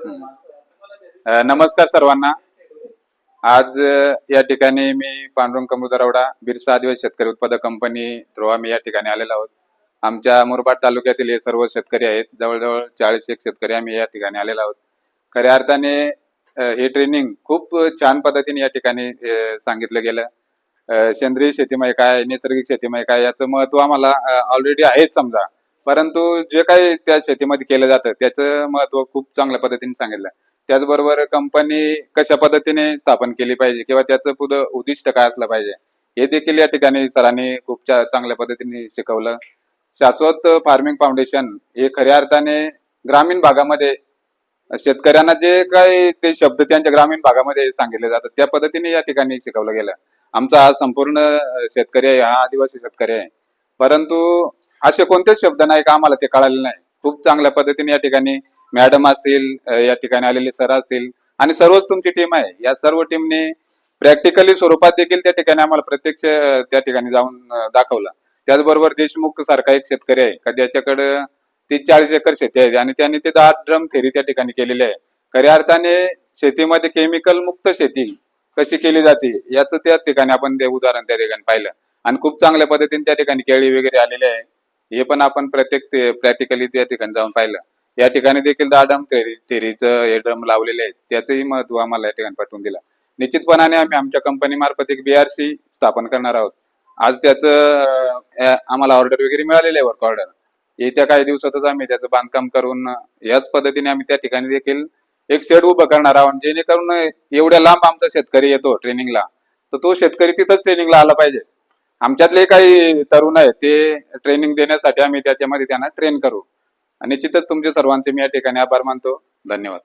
नमस्कार सर्वांना। आज या ठिकाणी मी पांडुरंग कमुदरवडा बिरसा आदिवासी शेतकरी उत्पादक कंपनी थ्रू आम्ही या ठिकाणी आलेलो आहोत। आमच्या मुरबाड तालुक्यातील हे सर्व शेतकरी आहेत, जवळजवळ 40 शेतकरी आम्ही या ठिकाणी आलेलो आहोत। खऱ्या अर्थाने हे ट्रेनिंग खूप छान पद्धतीने या ठिकाणी सांगितलं गेलं। सेंद्रिय शेतीमध्ये काय, नैसर्गिक शेतीमध्ये काय याचं महत्व आम्हाला ऑलरेडी आहेच समजा, परंतु जे काही त्या शेतीमध्ये केलं जातं त्याचं महत्व खूप चांगल्या पद्धतीने सांगितलं। त्याचबरोबर कंपनी कशा पद्धतीने स्थापन केली पाहिजे किंवा त्याचं पुढं उद्दिष्ट काय असलं पाहिजे हे देखील या ठिकाणी सरांनी खूप चांगल्या पद्धतीने शिकवलं। शाश्वत फार्मिंग फाउंडेशन हे खऱ्या अर्थाने ग्रामीण भागामध्ये शेतकऱ्यांना जे काही ते शब्द त्यांच्या ग्रामीण भागामध्ये सांगितले जातात त्या पद्धतीने या ठिकाणी शिकवलं गेलं। आमचा हा संपूर्ण शेतकरी आहे, हा आदिवासी शेतकरी आहे, परंतु असे कोणतेच शब्द नाही का आम्हाला ते कळाले नाही। खूप चांगल्या पद्धतीने या ठिकाणी मॅडम असतील, या ठिकाणी आलेले सर असतील आणि सर्वच तुमची टीम आहे, या सर्व टीमने प्रॅक्टिकली स्वरूपात देखील त्या ठिकाणी आम्हाला प्रत्यक्ष त्या ठिकाणी जाऊन दाखवलं। त्याचबरोबर देशमुख सारखा एक शेतकरी आहे का ज्याच्याकडे 30-40 एकर शेती आहे आणि त्यांनी ते 10 ड्रम थेरी त्या ठिकाणी केलेली आहे। खऱ्या अर्थाने शेतीमध्ये केमिकल मुक्त शेती कशी केली जाते याचं त्या ठिकाणी आपण ते उदाहरण त्या ठिकाणी पाहिलं आणि खूप चांगल्या पद्धतीने त्या ठिकाणी केळी वगैरे आलेले आहे, हे पण आपण प्रॅक्टिकली त्या ठिकाणी जाऊन पाहिलं। या ठिकाणी देखील 10 ड्रम थेरीचं हे ड्रम लावलेले आहेत, त्याचंही महत्व आम्हाला या ठिकाणी पटवून दिलं। निश्चितपणाने आम्ही आमच्या कंपनी मार्फत एक BRC स्थापन करणार आहोत। आज त्याचं आम्हाला ऑर्डर वगैरे मिळालेले आहे, वर्क ऑर्डर। येत्या काही दिवसातच आम्ही त्याचं बांधकाम करून याच पद्धतीने आम्ही त्या ठिकाणी देखील एक शेड उभं करणार आहोत, जेणेकरून एवढ्या लांब आमचा शेतकरी येतो ट्रेनिंगला, तर तो शेतकरी तिथंच ट्रेनिंगला आला पाहिजे। आमच्यातले काही तरुण आहेत ते ट्रेनिंग देण्यासाठी आम्ही त्याच्यामध्ये त्यांना ट्रेन करू। निश्चितच तुमचे सर्वांचे मी या ठिकाणी आभार मानतो। धन्यवाद।